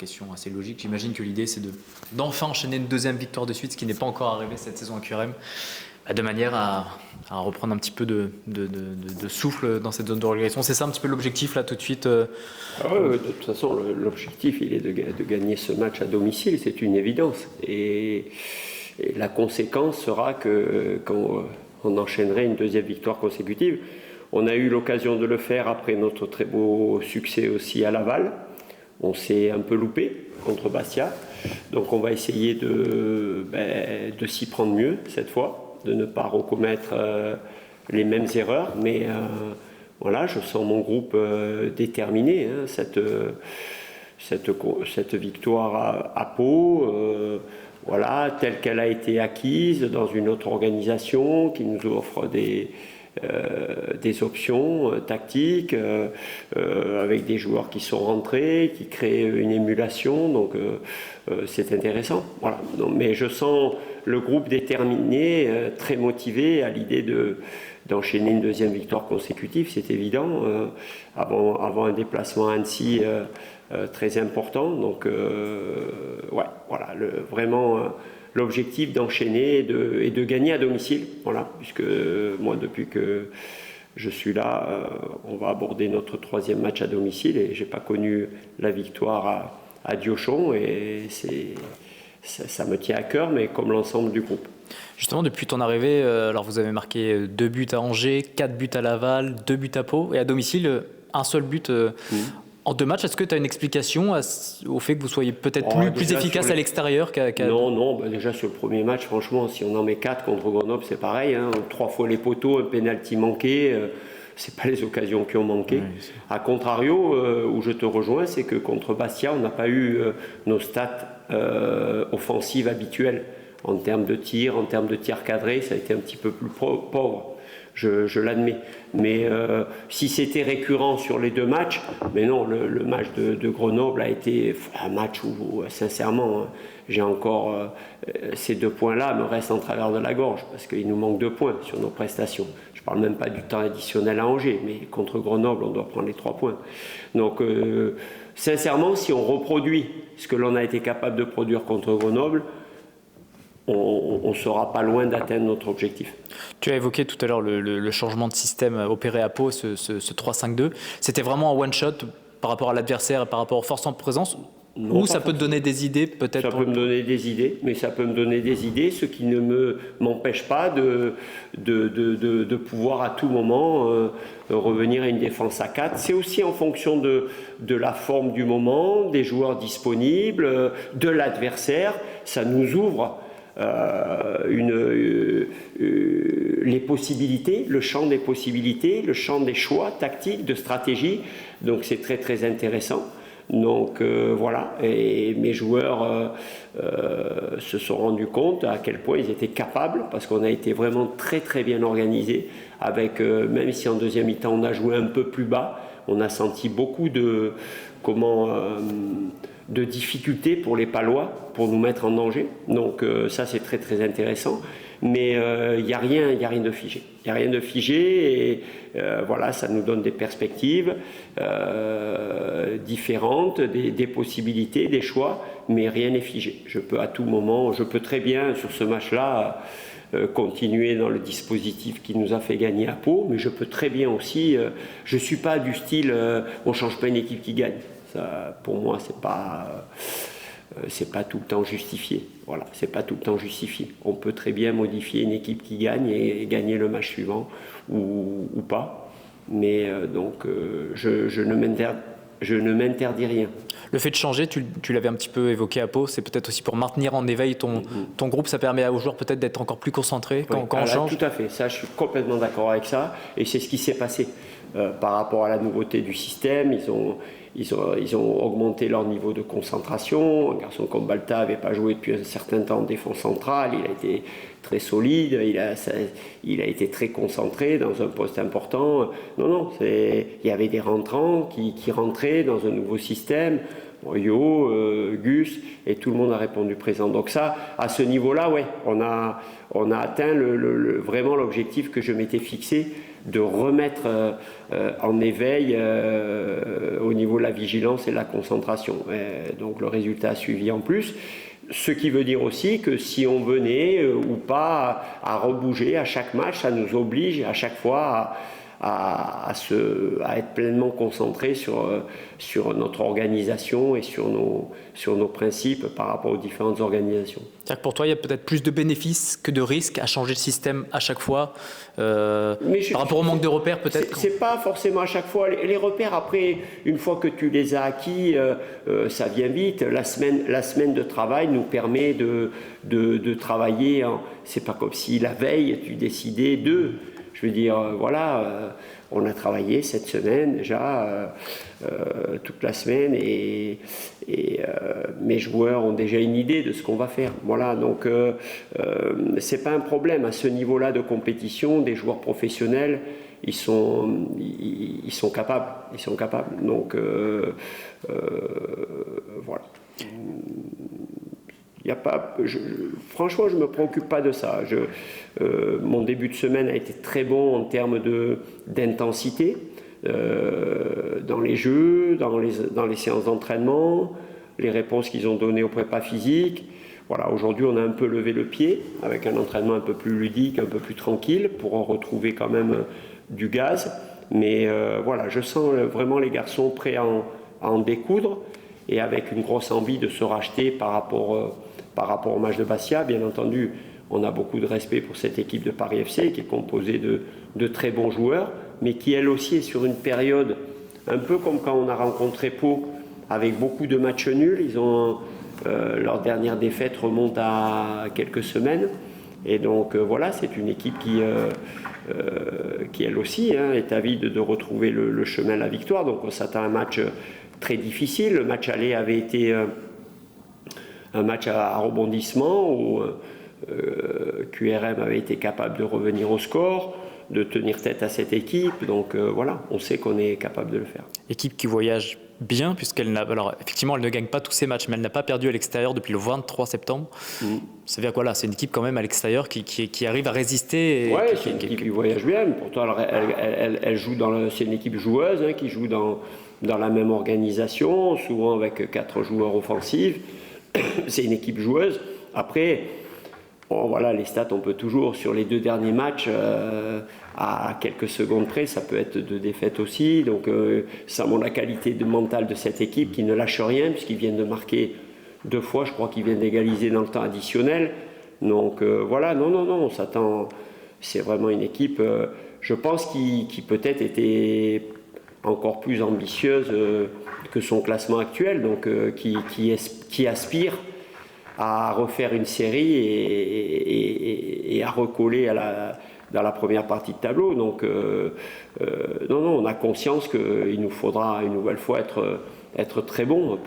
question assez logique. J'imagine que l'idée, c'est d'enfin enchaîner une deuxième victoire de suite, ce qui n'est pas encore arrivé cette saison à QRM, de manière à reprendre un petit peu de souffle dans cette zone de relégation. C'est ça un petit peu l'objectif là tout de suite De toute façon, l'objectif, il est de gagner ce match à domicile, c'est une évidence. Et la conséquence sera que quand on enchaînerait une deuxième victoire consécutive, on a eu l'occasion de le faire après notre très beau succès aussi à Laval. On s'est un peu loupé contre Bastia. Donc on va essayer de s'y prendre mieux cette fois, de ne pas recommettre les mêmes erreurs. Mais voilà, je sens mon groupe déterminé. Cette victoire à Pau, voilà, telle qu'elle a été acquise dans une autre organisation qui nous offre des options tactiques avec des joueurs qui sont rentrés, qui créent une émulation, donc c'est intéressant. Voilà. Donc, mais je sens le groupe déterminé, très motivé à l'idée d'enchaîner une deuxième victoire consécutive, c'est évident, avant un déplacement à Annecy très important. Donc ouais, voilà, vraiment l'objectif d'enchaîner et de gagner à domicile. Voilà, puisque moi, depuis que je suis là, on va aborder notre troisième match à domicile et j'ai pas connu la victoire à Diochon et ça me tient à cœur, mais comme l'ensemble du groupe. Justement, depuis ton arrivée, alors vous avez marqué 2 buts à Angers, 4 buts à Laval, 2 buts à Pau, et à domicile, un seul but en 2 matchs. Est-ce que tu as une explication au fait que vous soyez peut-être plus efficace à l'extérieur qu'à... Non, déjà sur le premier match, franchement, si on en met 4 contre Grenoble, c'est pareil, 3 fois les poteaux, un pénalty manqué, c'est pas les occasions qui ont manqué. Oui, a contrario, où je te rejoins, c'est que contre Bastia, on n'a pas eu nos stats offensives habituelles. En termes de tir, en termes de tir cadré, ça a été un petit peu plus pauvre, je l'admets. Mais si c'était récurrent sur les 2 matchs, mais non, le match de Grenoble a été un match où, sincèrement, j'ai encore ces 2 points-là me restent en travers de la gorge, parce qu'il nous manque 2 points sur nos prestations. Je ne parle même pas du temps additionnel à Angers, mais contre Grenoble, on doit prendre les 3 points. Donc, sincèrement, si on reproduit ce que l'on a été capable de produire contre Grenoble, on ne sera pas loin d'atteindre notre objectif. Tu as évoqué tout à l'heure le changement de système opéré à Pau, ce 3-5-2. C'était vraiment un one-shot par rapport à l'adversaire et par rapport aux forces en présence? Non, ou ça peut te donner des idées peut-être? Ça peut me donner des idées, mais ça peut me donner des idées, ce qui ne m'empêche pas de pouvoir à tout moment revenir à une défense à 4. C'est aussi en fonction de la forme du moment, des joueurs disponibles, de l'adversaire. Ça nous ouvre les possibilités, le champ des possibilités, le champ des choix tactiques, de stratégie. Donc c'est très très intéressant. Donc voilà, et mes joueurs se sont rendus compte à quel point ils étaient capables, parce qu'on a été vraiment très très bien organisés, avec, même si en deuxième mi-temps on a joué un peu plus bas, on a senti beaucoup de difficultés pour les Palois, pour nous mettre en danger. Donc ça c'est très très intéressant. Mais il n'y a rien de figé. Il n'y a rien de figé et voilà, ça nous donne des perspectives différentes, des possibilités, des choix, mais rien n'est figé. Je peux à tout moment, je peux très bien sur ce match-là continuer dans le dispositif qui nous a fait gagner à Pau, mais je peux très bien aussi, je ne suis pas du style on ne change pas une équipe qui gagne. Ça, pour moi, c'est pas tout le temps justifié. Voilà, c'est pas tout le temps justifié. On peut très bien modifier une équipe qui gagne et gagner le match suivant ou pas. Mais donc, je ne m'interdis rien. Le fait de changer, tu l'avais un petit peu évoqué à Pau, c'est peut-être aussi pour maintenir en éveil ton groupe. Ça permet aux joueurs peut-être d'être encore plus concentrés quand on change. Tout à fait, ça, je suis complètement d'accord avec ça. Et c'est ce qui s'est passé par rapport à la nouveauté du système. Ils ont augmenté leur niveau de concentration. Un garçon comme Balta n'avait pas joué depuis un certain temps en défense centrale. Il a été très solide, il a été très concentré dans un poste important. Non, il y avait des rentrants qui rentraient dans un nouveau système. Yo, Gus, et tout le monde a répondu présent. Donc ça, à ce niveau-là, ouais, on a atteint vraiment l'objectif que je m'étais fixé de remettre en éveil au niveau de la vigilance et de la concentration. Donc le résultat a suivi en plus. Ce qui veut dire aussi que si on venait ou pas à rebouger à chaque match, ça nous oblige à chaque fois à être pleinement concentré sur notre organisation et sur nos principes par rapport aux différentes organisations. C'est-à-dire que pour toi, il y a peut-être plus de bénéfices que de risques à changer le système à chaque fois, par rapport au manque de repères peut-être. C'est pas forcément à chaque fois. Les repères, après, une fois que tu les as acquis, ça vient vite. La semaine de travail nous permet de travailler. C'est pas comme si la veille, tu décidais de... Je veux dire, voilà, on a travaillé cette semaine déjà, toute la semaine, et mes joueurs ont déjà une idée de ce qu'on va faire. Voilà, donc c'est pas un problème. À ce niveau-là de compétition, des joueurs professionnels, ils sont capables. Ils sont capables. Donc, voilà. Franchement, je ne me préoccupe pas de ça. Mon début de semaine a été très bon en termes d'intensité dans les jeux, dans les séances d'entraînement, les réponses qu'ils ont données au prépa physique. Voilà, aujourd'hui, on a un peu levé le pied avec un entraînement un peu plus ludique, un peu plus tranquille pour en retrouver quand même du gaz. Mais voilà, je sens vraiment les garçons prêts à en découdre et avec une grosse envie de se racheter par rapport au match de Bastia. Bien entendu, on a beaucoup de respect pour cette équipe de Paris FC qui est composée de très bons joueurs, mais qui elle aussi est sur une période un peu comme quand on a rencontré Pau avec beaucoup de matchs nuls. Leur dernière défaite remonte à quelques semaines. Et donc voilà, c'est une équipe qui elle aussi est avide de retrouver le chemin à la victoire. Donc on s'attend à un match très difficile. Le match aller avait été un match à rebondissement où QRM avait été capable de revenir au score, de tenir tête à cette équipe. Donc voilà, on sait qu'on est capable de le faire. Équipe qui voyage bien, puisqu'elle n'a... Alors effectivement, elle ne gagne pas tous ses matchs, mais elle n'a pas perdu à l'extérieur depuis le 23 septembre. Ça veut dire quoi là? C'est une équipe quand même à l'extérieur qui arrive à résister. Oui, c'est une équipe qui voyage bien. Pourtant, elle joue c'est une équipe joueuse qui joue dans la même organisation, souvent avec 4 joueurs offensifs. C'est une équipe joueuse. Après, bon, voilà, les stats, on peut toujours, sur les 2 derniers matchs, à quelques secondes près, ça peut être 2 défaites aussi. Donc, ça montre la qualité mentale de cette équipe qui ne lâche rien, puisqu'ils viennent de marquer 2 fois, je crois qu'ils viennent d'égaliser dans le temps additionnel. Donc, voilà, non, on s'attend. C'est vraiment une équipe, je pense, qui peut-être était encore plus ambitieuse que son classement actuel, donc qui aspire à refaire une série et à recoller dans la première partie de tableau. Donc non, on a conscience qu'il nous faudra une nouvelle fois être très bon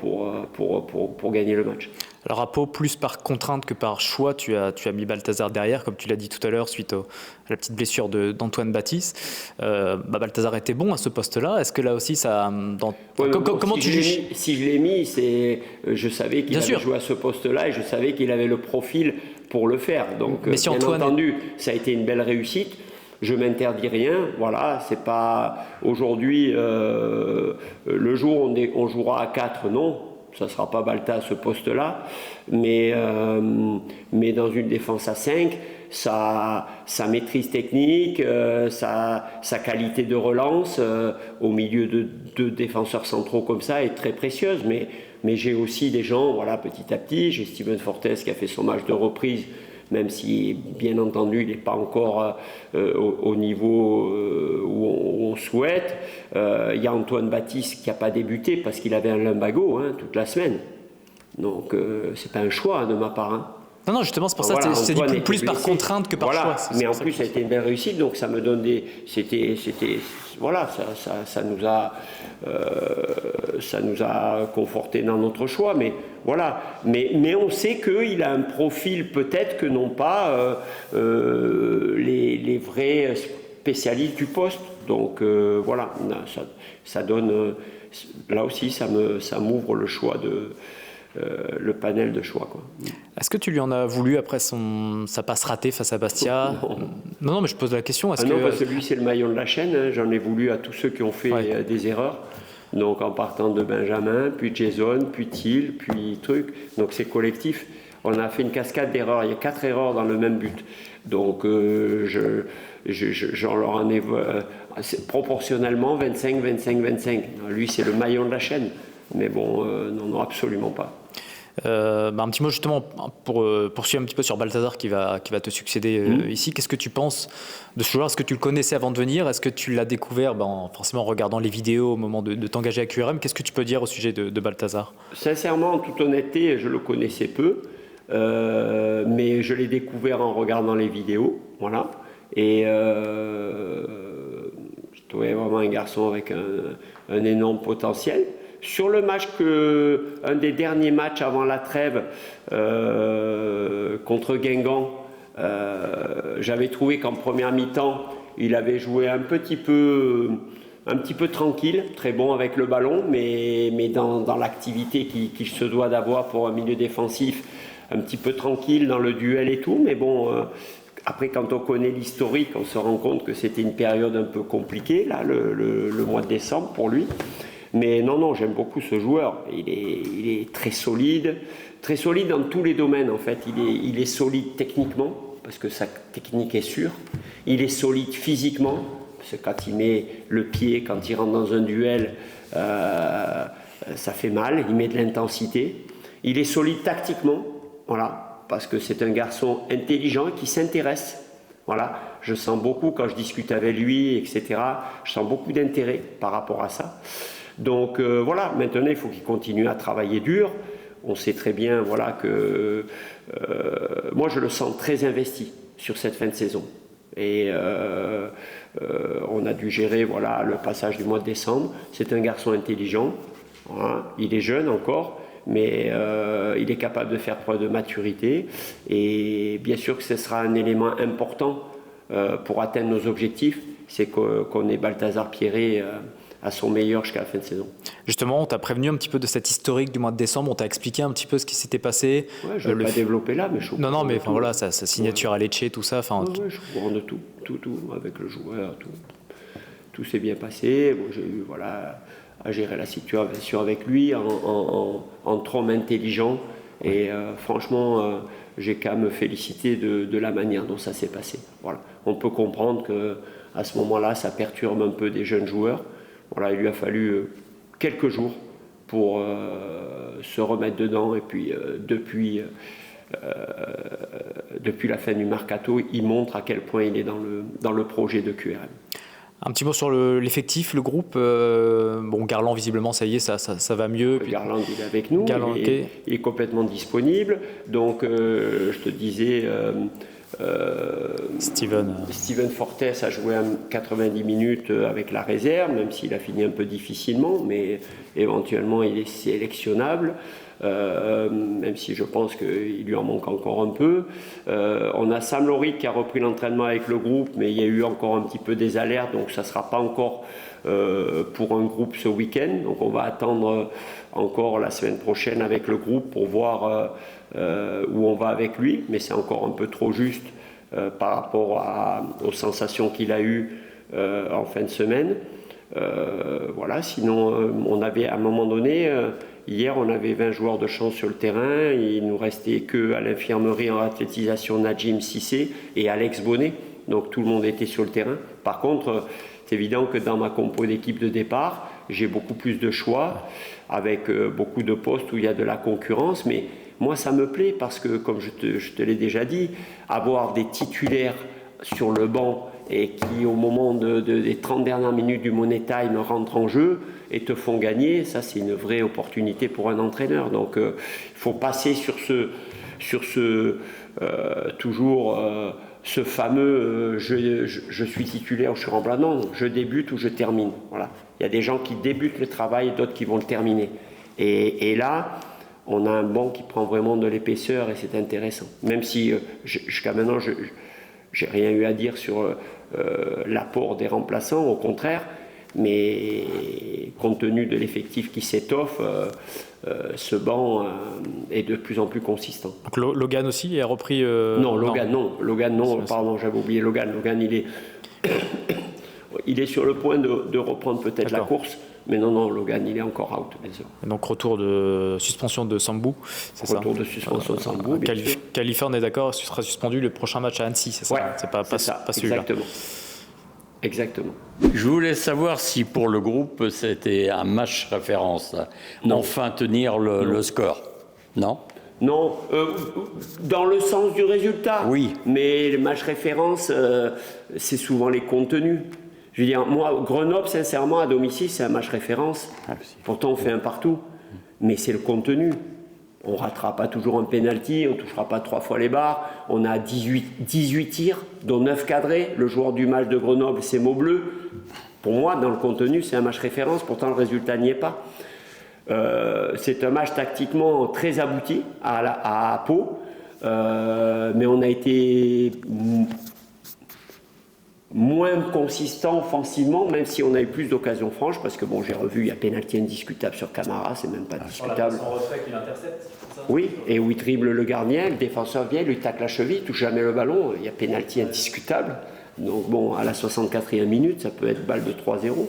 pour gagner le match. Alors à Pau, plus par contrainte que par choix, tu as mis Balthazar derrière, comme tu l'as dit tout à l'heure, suite à la petite blessure d'Antoine Baptiste. Balthazar était bon à ce poste-là. Est-ce que là aussi, ça... comment tu juges? Si je l'ai mis, je savais qu'il avait joué à ce poste-là et je savais qu'il avait le profil pour le faire. Donc, mais si bien Antoine... entendu, ça a été une belle réussite. Je m'interdis rien, voilà, c'est pas... Aujourd'hui, le jour où on jouera à 4, non. Ça ne sera pas Balta à ce poste-là, mais dans une défense à 5, sa maîtrise technique, sa qualité de relance au milieu de 2 défenseurs centraux comme ça est très précieuse. Mais j'ai aussi des gens, voilà, petit à petit, j'ai Steven Fortes qui a fait son match de reprise, même si, bien entendu, il n'est pas encore au niveau où on souhaite. Il y a Antoine Baptiste qui n'a pas débuté parce qu'il avait un lumbago toute la semaine. Donc, c'est pas un choix de ma part. Non, justement, c'est pour ça que c'est dit plus par contrainte que par choix. Mais en plus, ça a été une belle réussite, donc ça me donne des... Voilà, ça nous a conforté dans notre choix, mais voilà. Mais on sait qu'il a un profil peut-être que n'ont pas les vrais spécialistes du poste. Donc voilà, ça donne... Là aussi, ça m'ouvre le choix le panel de choix, quoi. Est-ce que tu lui en as voulu après sa passe ratée face à Bastia? Non, mais je pose la question. Non, parce que lui, c'est le maillon de la chaîne. Hein. J'en ai voulu à tous ceux qui ont fait des erreurs. Donc en partant de Benjamin, puis Jason, puis Thiel, puis truc. Donc c'est collectif. On a fait une cascade d'erreurs. Il y a 4 erreurs dans le même but. Donc j'en leur en ai proportionnellement 25, 25, 25. Lui, c'est le maillon de la chaîne. Mais bon, non, absolument pas. Un petit mot justement pour poursuivre un petit peu sur Balthazar qui va te succéder ici. Qu'est-ce que tu penses de ce joueur? Est-ce que tu le connaissais avant de venir? Est-ce que tu l'as découvert forcément en regardant les vidéos au moment de t'engager à QRM? Qu'est-ce que tu peux dire au sujet de Balthazar? Sincèrement, en toute honnêteté, je le connaissais peu, mais je l'ai découvert en regardant les vidéos, voilà. Et je trouvais vraiment un garçon avec un énorme potentiel. Sur le match un des derniers matchs avant la trêve contre Guingamp, j'avais trouvé qu'en première mi-temps, il avait joué un petit peu tranquille, très bon avec le ballon, mais dans l'activité qu'il se doit d'avoir pour un milieu défensif, un petit peu tranquille dans le duel et tout. Mais bon, après, quand on connaît l'historique, on se rend compte que c'était une période un peu compliquée, là, le mois de décembre pour lui. Mais non, j'aime beaucoup ce joueur. Il est très solide dans tous les domaines en fait. Il est solide techniquement, parce que sa technique est sûre. Il est solide physiquement, parce que quand il met le pied, quand il rentre dans un duel, ça fait mal, il met de l'intensité. Il est solide tactiquement, voilà, parce que c'est un garçon intelligent qui s'intéresse. Voilà, je sens beaucoup quand je discute avec lui, etc. Je sens beaucoup d'intérêt par rapport à ça. Donc voilà, maintenant il faut qu'il continue à travailler dur. On sait très bien voilà, que moi je le sens très investi sur cette fin de saison. Et on a dû gérer voilà, le passage du mois de décembre. C'est un garçon intelligent, voilà. Il est jeune encore, mais il est capable de faire preuve de maturité. Et bien sûr que ce sera un élément important pour atteindre nos objectifs, c'est qu'on ait Balthazar Pierret à son meilleur jusqu'à la fin de saison. Justement, on t'a prévenu un petit peu de cette historique du mois de décembre, on t'a expliqué un petit peu ce qui s'était passé. Ouais, je ne vais pas développer là, mais je suis Non, mais voilà, sa signature à Lecce, tout ça. Je suis au courant de tout, avec le joueur, tout s'est bien passé. Bon, j'ai eu à gérer la situation avec lui en homme intelligent. Et franchement, j'ai qu'à me féliciter de la manière dont ça s'est passé. Voilà. On peut comprendre qu'à ce moment-là, ça perturbe un peu des jeunes joueurs. Voilà, il lui a fallu quelques jours pour se remettre dedans. Et puis, depuis la fin du mercato, il montre à quel point il est dans le projet de QRM. Un petit mot sur l'effectif, le groupe. Garland, visiblement, ça y est, ça va mieux. Garland, il est avec nous. Il est complètement disponible. Donc, je te disais... Steven Fortes a joué 90 minutes avec la réserve, même s'il a fini un peu difficilement, mais éventuellement il est sélectionnable, même si je pense qu'il lui en manque encore un peu. On a Sam Lorick qui a repris l'entraînement avec le groupe, mais il y a eu encore un petit peu des alertes, donc ça ne sera pas encore pour un groupe ce week-end. Donc on va attendre encore la semaine prochaine avec le groupe pour voir où on va avec lui, mais c'est encore un peu trop juste par rapport aux sensations qu'il a eues en fin de semaine. Voilà, sinon on avait à un moment donné, hier on avait 20 joueurs de champ sur le terrain, il nous restait que à l'infirmerie en athlétisation Najim Sissé et Alex Bonnet, donc tout le monde était sur le terrain. Par contre, c'est évident que dans ma compo d'équipe de départ, j'ai beaucoup plus de choix, avec beaucoup de postes où il y a de la concurrence, mais moi ça me plaît parce que, comme je te l'ai déjà dit, avoir des titulaires sur le banc et qui au moment des 30 dernières minutes du Money Time rentrent en jeu et te font gagner, ça c'est une vraie opportunité pour un entraîneur. Donc il faut passer sur toujours ce fameux je suis titulaire ou je suis remplaçant. Non, je débute ou je termine. Voilà. Il y a des gens qui débutent le travail et d'autres qui vont le terminer. Et là, on a un banc qui prend vraiment de l'épaisseur et c'est intéressant. Même si jusqu'à maintenant, je n'ai rien eu à dire sur l'apport des remplaçants, au contraire. Mais compte tenu de l'effectif qui s'étoffe, ce banc est de plus en plus consistant. Donc Logan aussi a repris Non, Logan non, pardon, j'avais oublié Logan. Logan, il est sur le point de reprendre peut-être la course. Mais non, Logan, il est encore out, bien sûr. Et donc retour de suspension de Sambou, c'est ça? Retour de suspension de Sambou, bien sûr. Khalifa, on est d'accord, tu seras suspendu le prochain match à Annecy, c'est ça? Ouais, c'est pas celui-là. Exactement. Je voulais savoir si pour le groupe, c'était un match référence. Non. Enfin tenir le score. Non? Non, dans le sens du résultat. Oui. Mais le match référence, c'est souvent les contenus. Je veux dire, moi, Grenoble, sincèrement, à domicile, c'est un match référence. Pourtant, on fait un partout. Mais c'est le contenu. On ne ratera pas toujours un penalty, on ne touchera pas 3 fois les barres. On a 18 tirs, dont 9 cadrés. Le joueur du match de Grenoble, c'est Maubleu. Pour moi, dans le contenu, c'est un match référence. Pourtant, le résultat n'y est pas. C'est un match tactiquement très abouti à Pau. Mais on a été moins consistant offensivement, même si on a eu plus d'occasions franches, parce que bon, j'ai revu, il y a pénalty indiscutable sur Camara, c'est même pas discutable. Son retrait qu'il intercepte, c'est ça? Oui, et où il dribble le gardien, le défenseur vient, lui tacle la cheville, il touche jamais le ballon, il y a pénalty indiscutable. Donc bon, à la 64e minute, ça peut être balle de 3-0.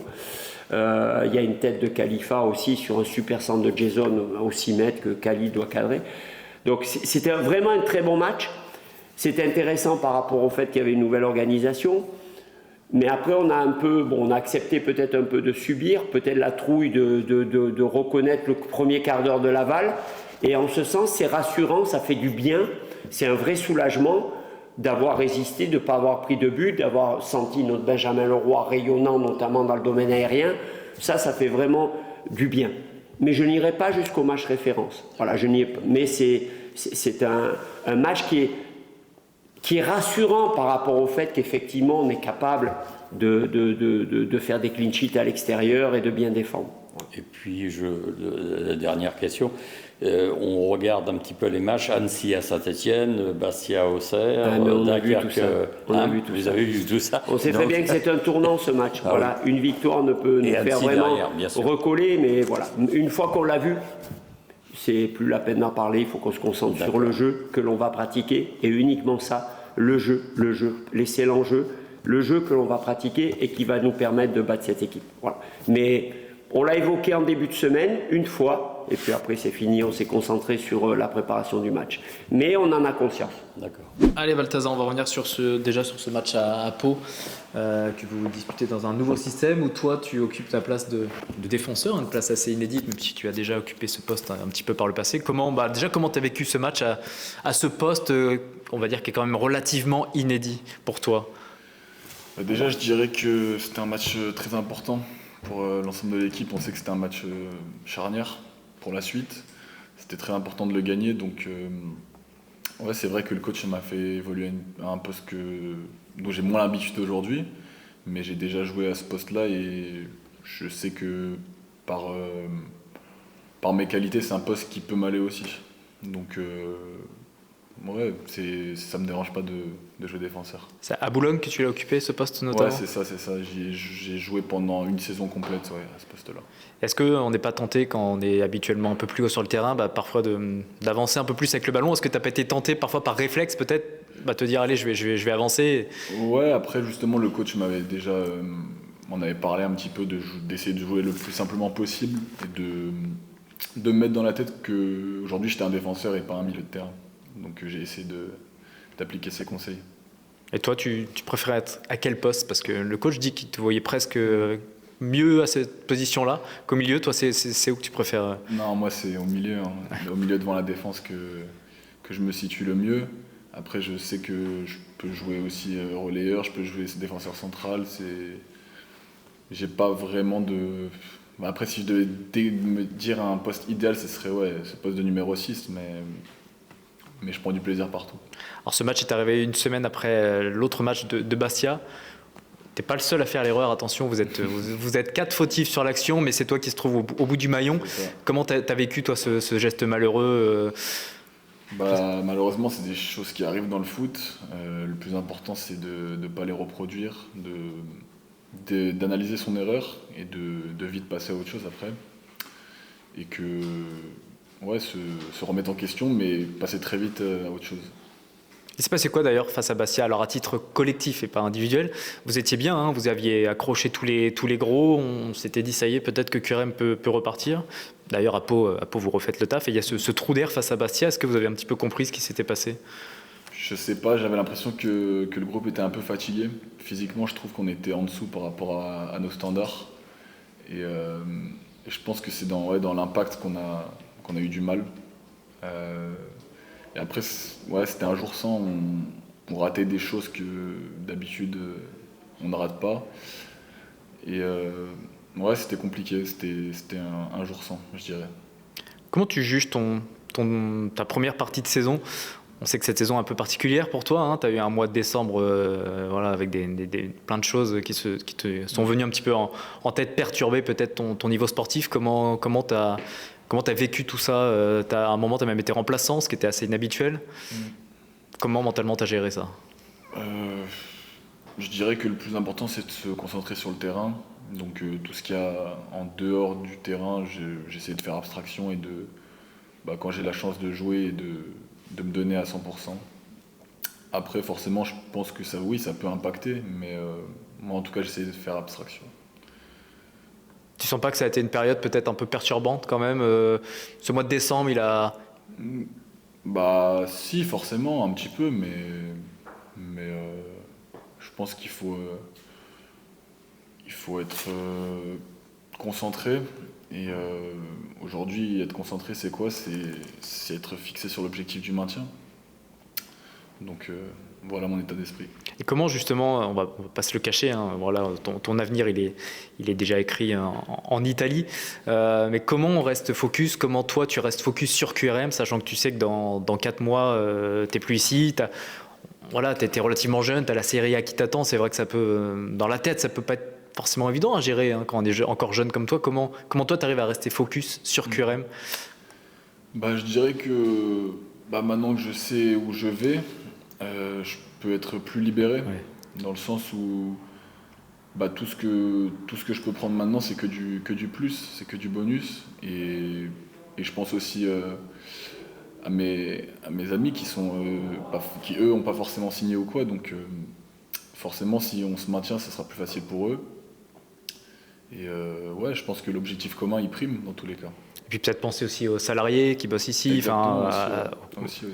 Il y a une tête de Khalifa aussi sur un super centre de Jason au 6 mètres que Khali doit cadrer. Donc c'était vraiment un très bon match. C'était intéressant par rapport au fait qu'il y avait une nouvelle organisation. Mais après, on a accepté peut-être un peu de subir, peut-être la trouille de reconnaître le premier quart d'heure de Laval. Et en ce sens, c'est rassurant, ça fait du bien. C'est un vrai soulagement d'avoir résisté, de ne pas avoir pris de but, d'avoir senti notre Benjamin Leroy rayonnant, notamment dans le domaine aérien. Ça fait vraiment du bien. Mais je n'irai pas jusqu'au match référence. Voilà, mais c'est un match qui est rassurant par rapport au fait qu'effectivement on est capable de faire des clean sheets à l'extérieur et de bien défendre. Et puis, la dernière question, on regarde un petit peu les matchs, Annecy à Saint-Etienne, Bastia à Auxerre, on a vu tout ça. Vous avez vu tout ça. On sait très bien que c'est un tournant ce match. Voilà, une victoire ne peut nous faire vraiment recoller, mais voilà, une fois qu'on l'a vu, c'est plus la peine d'en parler, il faut qu'on se concentre sur le jeu que l'on va pratiquer, et uniquement ça, le jeu, l'excellent jeu, le jeu que l'on va pratiquer et qui va nous permettre de battre cette équipe. Voilà. Mais on l'a évoqué en début de semaine, une fois, et puis après c'est fini, on s'est concentré sur la préparation du match. Mais on en a conscience. D'accord. Allez Balthazar, on va revenir sur ce match à Pau, que vous disputez dans un nouveau système où toi tu occupes ta place de défenseur, une place assez inédite, même si tu as déjà occupé ce poste un petit peu par le passé. Comment tu as vécu ce match à ce poste, on va dire, qui est quand même relativement inédit pour toi? Déjà, je dirais que c'était un match très important pour l'ensemble de l'équipe. On sait que c'était un match charnière pour la suite. C'était très important de le gagner. Donc, c'est vrai que le coach m'a fait évoluer à un poste dont j'ai moins l'habitude aujourd'hui. Mais j'ai déjà joué à ce poste-là et je sais que par mes qualités, c'est un poste qui peut m'aller aussi. Donc, ça me dérange pas de jouer défenseur. C'est à Boulogne que tu l'as occupé, ce poste notamment? Ouais, c'est ça. J'ai joué pendant une saison complète à ce poste-là. Est-ce qu'on n'est pas tenté, quand on est habituellement un peu plus haut sur le terrain, parfois d'avancer un peu plus avec le ballon? Est-ce que tu n'as pas été tenté parfois par réflexe peut-être, te dire allez, je vais avancer? Ouais, après justement le coach m'avait déjà on avait parlé un petit peu d'essayer de jouer le plus simplement possible et de me mettre dans la tête qu'aujourd'hui j'étais un défenseur et pas un milieu de terrain. Donc j'ai essayé d'appliquer ses conseils. Et toi, tu préférais être à quel poste? Parce que le coach dit qu'il te voyait presque mieux à cette position-là qu'au milieu. Toi, c'est où que tu préfères? Non, moi c'est au milieu. Au milieu devant la défense que je me situe le mieux. Après, je sais que je peux jouer aussi relayeur, je peux jouer défenseur central. J'ai pas vraiment de... Après, si je devais me dire un poste idéal, ce serait ce poste de numéro 6, mais je prends du plaisir partout. Alors ce match est arrivé une semaine après l'autre match de Bastia. Tu n'es pas le seul à faire l'erreur, attention, vous êtes 4 fautifs sur l'action, mais c'est toi qui se trouve au bout du maillon. Comment tu as vécu toi ce geste malheureux? Malheureusement, c'est des choses qui arrivent dans le foot. Le plus important, c'est de ne pas les reproduire, d'analyser son erreur et de vite passer à autre chose après. Et que, se remettre en question, mais passer très vite à autre chose. Il s'est passé quoi d'ailleurs face à Bastia? Alors à titre collectif et pas individuel, vous étiez bien, hein, vous aviez accroché tous les gros, on s'était dit ça y est, peut-être que QRM peut repartir. D'ailleurs à Pau, vous refaites le taf et il y a ce trou d'air face à Bastia. Est-ce que vous avez un petit peu compris ce qui s'était passé? Je sais pas, j'avais l'impression que le groupe était un peu fatigué. Physiquement, je trouve qu'on était en dessous par rapport à nos standards. Et je pense que c'est dans l'impact qu'on a eu du mal. Et après, c'était un jour sans, on ratait des choses que d'habitude on ne rate pas. Et c'était compliqué, c'était un jour sans, je dirais. Comment tu juges ta première partie de saison? On sait que cette saison est un peu particulière pour toi, hein. Tu as eu un mois de décembre avec plein de choses qui te sont venues un petit peu en tête, perturber peut-être ton niveau sportif. Comment tu as vécu tout ça? À un moment, tu as même été remplaçant, ce qui était assez inhabituel. Comment mentalement tu as géré ça? Je dirais que le plus important, c'est de se concentrer sur le terrain. Donc tout ce qu'il y a en dehors du terrain, j'essaie de faire abstraction et quand j'ai la chance de jouer et de me donner à 100%. Après, forcément, je pense que ça peut impacter, mais moi, en tout cas, j'essaie de faire abstraction. Tu sens pas que ça a été une période peut-être un peu perturbante quand même? Ce mois de décembre, il a... Si, forcément, un petit peu, mais je pense qu'il faut être concentré. Et aujourd'hui, être concentré, c'est quoi? C'est être fixé sur l'objectif du maintien. Donc voilà mon état d'esprit. Et comment justement, on va pas se le cacher, hein, voilà, ton avenir il est déjà écrit en Italie, mais comment on reste focus? Comment toi tu restes focus sur QRM, sachant que tu sais que dans 4 mois t'es plus ici, t'es relativement jeune, t'as la Serie A qui t'attend. C'est vrai que ça peut, dans la tête, ça peut pas être forcément évident à gérer, hein, quand on est encore jeune comme toi. Comment toi tu arrives à rester focus sur QRM? Je dirais que maintenant que je sais où je vais, je peux être plus libéré, dans le sens où tout ce que je peux prendre maintenant, c'est que du plus, c'est que du bonus. Et je pense aussi à mes amis qui eux n'ont pas forcément signé ou quoi, donc forcément si on se maintient, ça sera plus facile pour eux. Et je pense que l'objectif commun il prime dans tous les cas. Et puis peut-être penser aussi aux salariés qui bossent ici. Aussi.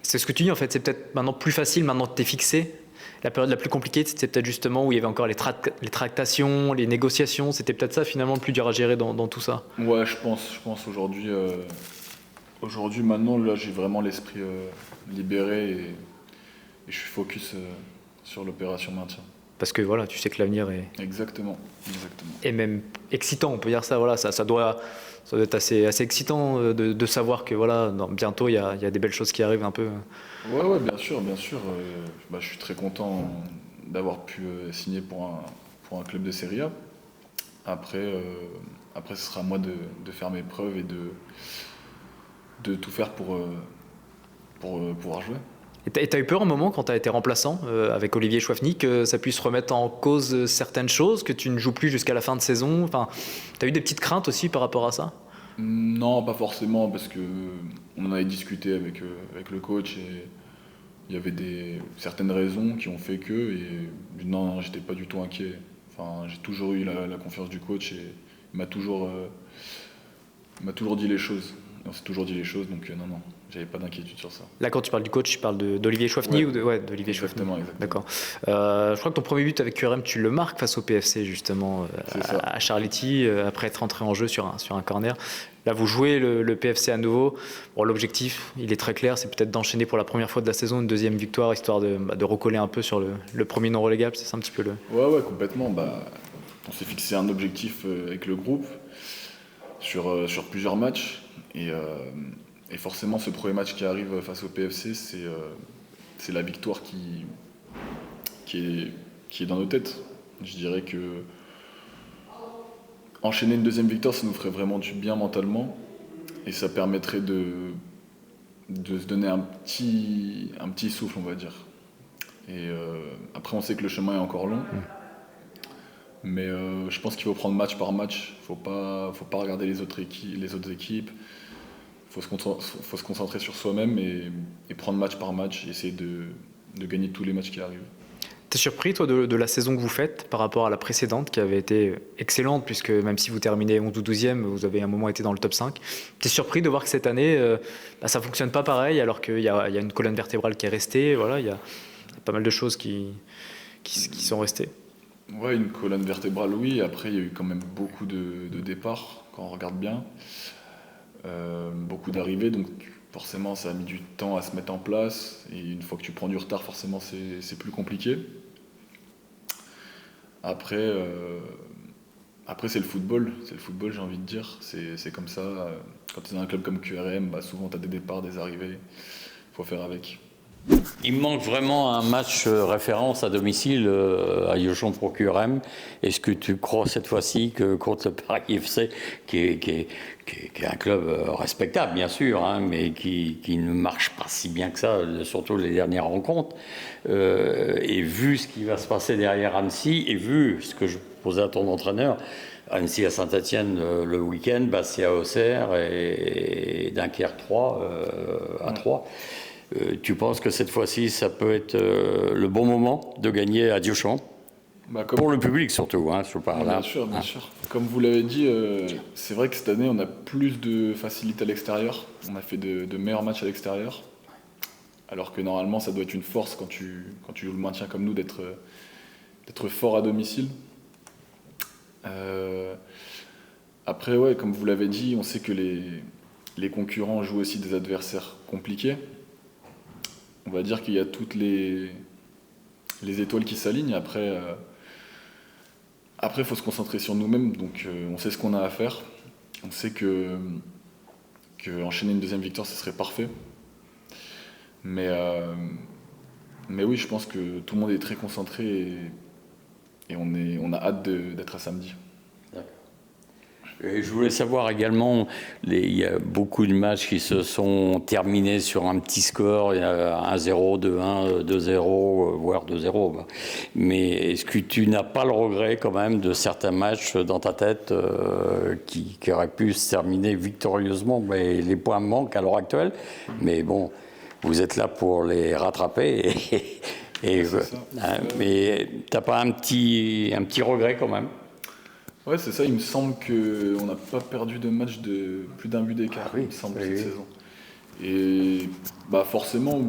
C'est ce que tu dis en fait, c'est peut-être maintenant plus facile, maintenant que tu es fixé. La période la plus compliquée, c'était peut-être justement où il y avait encore les tractations, les négociations. C'était peut-être ça finalement le plus dur à gérer dans tout ça. Ouais, je pense aujourd'hui, maintenant, là, j'ai vraiment l'esprit libéré et je suis focus sur l'opération maintien. Parce que voilà, tu sais que l'avenir est... Exactement. Et même excitant, on peut dire ça. Voilà, ça doit être assez excitant de savoir que voilà, bientôt il y a des belles choses qui arrivent un peu. Ouais, bien sûr. Je suis très content d'avoir pu signer pour un club de Serie A. Après, ce sera à moi de faire mes preuves et de tout faire pour pouvoir jouer. Et t'as eu peur un moment quand t'as été remplaçant avec Olivier Chouafny que ça puisse remettre en cause certaines choses, que tu ne joues plus jusqu'à la fin de saison? Enfin, t'as eu des petites craintes aussi par rapport à ça? Non, pas forcément, parce que on en avait discuté avec le coach et il y avait certaines raisons qui ont fait que, et non, j'étais pas du tout inquiet. Enfin, j'ai toujours eu la confiance du coach et il m'a toujours dit les choses. On s'est toujours dit les choses, donc non, j'avais pas d'inquiétude sur ça. Là, quand tu parles du coach, tu parles d'Olivier Chouafny ou d'Olivier Chouafny. Exactement. D'accord. Je crois que ton premier but avec QRM, tu le marques face au PFC, justement, à Charletti, après être entré en jeu sur un corner. Là, vous jouez le PFC à nouveau. Bon, l'objectif, il est très clair, c'est peut-être d'enchaîner pour la première fois de la saison une deuxième victoire, histoire de recoller un peu sur le premier non relégable. C'est ça un petit peu le... Ouais, complètement. On s'est fixé un objectif avec le groupe sur plusieurs matchs. Et forcément, ce premier match qui arrive face au PFC, c'est la victoire qui est dans nos têtes. Je dirais que enchaîner une deuxième victoire, ça nous ferait vraiment du bien mentalement. Et ça permettrait de se donner un petit souffle, on va dire. Et après, on sait que le chemin est encore long. Mais je pense qu'il faut prendre match par match. Faut pas regarder les autres équipes. Faut se concentrer sur soi-même et prendre match par match et essayer de gagner tous les matchs qui arrivent. T'es surpris, toi, de la saison que vous faites par rapport à la précédente, qui avait été excellente, puisque même si vous terminez 11 ou 12e, vous avez à un moment été dans le top 5. T'es surpris de voir que cette année, ça ne fonctionne pas pareil, alors qu'il y a une colonne vertébrale qui est restée, voilà, il y a pas mal de choses qui sont restées. Ouais, une colonne vertébrale, oui. Après, il y a eu quand même beaucoup de départs, quand on regarde bien. Beaucoup d'arrivées, donc forcément, ça a mis du temps à se mettre en place. Et une fois que tu prends du retard, forcément, c'est plus compliqué. Après, c'est le football. C'est le football, j'ai envie de dire. C'est comme ça. Quand tu es dans un club comme QRM, souvent, tu as des départs, des arrivées. Il faut faire avec. Il me manque vraiment un match référence à domicile à Yochon pour QRM. Est-ce que tu crois cette fois-ci que contre le Paris FC, qui est un club respectable bien sûr, hein, mais qui ne marche pas si bien que ça, surtout les dernières rencontres, et vu ce qui va se passer derrière Annecy, et vu ce que je posais à ton entraîneur, Annecy à Saint-Etienne le week-end, Bastia à Auxerre et Dunkerque 3 à 3. Tu penses que cette fois-ci, ça peut être le bon moment de gagner à Dieuchamp pour le public surtout, hein, je parle là. Bien sûr. Comme vous l'avez dit, c'est vrai que cette année, on a plus de facilité à l'extérieur. On a fait de meilleurs matchs à l'extérieur. Alors que normalement, ça doit être une force quand tu joues le maintien comme nous, d'être fort à domicile. Après, ouais, comme vous l'avez dit, on sait que les concurrents jouent aussi des adversaires compliqués. On va dire qu'il y a toutes les étoiles qui s'alignent. Après, il faut se concentrer sur nous-mêmes. Donc, on sait ce qu'on a à faire. On sait que enchaîner une deuxième victoire, ce serait parfait. Mais oui, je pense que tout le monde est très concentré et on a hâte d'être à samedi. Et je voulais savoir également, il y a beaucoup de matchs qui se sont terminés sur un petit score, 1-0, 2-1, 2-0, voire 2-0. Mais est-ce que tu n'as pas le regret quand même de certains matchs dans ta tête qui auraient pu se terminer victorieusement? Mais les points manquent à l'heure actuelle, mais bon, vous êtes là pour les rattraper. Mais tu n'as pas un petit regret quand même? Ouais, c'est ça. Il me semble qu'on n'a pas perdu de match de plus d'un but d'écart, il me semble, cette saison. Et forcément,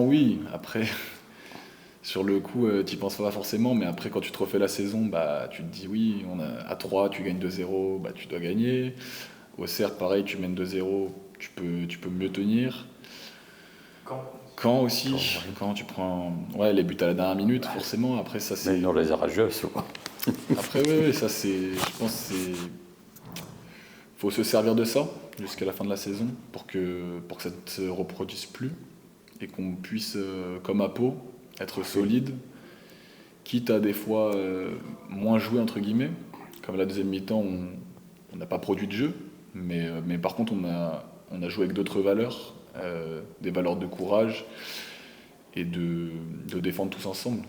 oui. Après, sur le coup, tu n'y penses pas forcément, mais après, quand tu te refais la saison, tu te dis oui, à 3, tu gagnes 2-0, tu dois gagner. Au Auxerre, pareil, tu mènes 2-0, tu peux mieux tenir. Quand aussi, quand tu prends les buts à la dernière minute, forcément. Après, ça, c'est. Mais dans les arrageux, souvent. Après, oui, ça c'est. Je pense que faut se servir de ça jusqu'à la fin de la saison pour que ça ne se reproduise plus et qu'on puisse, comme à Pau, être solide, quitte à des fois moins jouer entre guillemets. Comme la deuxième mi-temps, on n'a pas produit de jeu, mais par contre on a joué avec d'autres valeurs, des valeurs de courage et de défendre tous ensemble.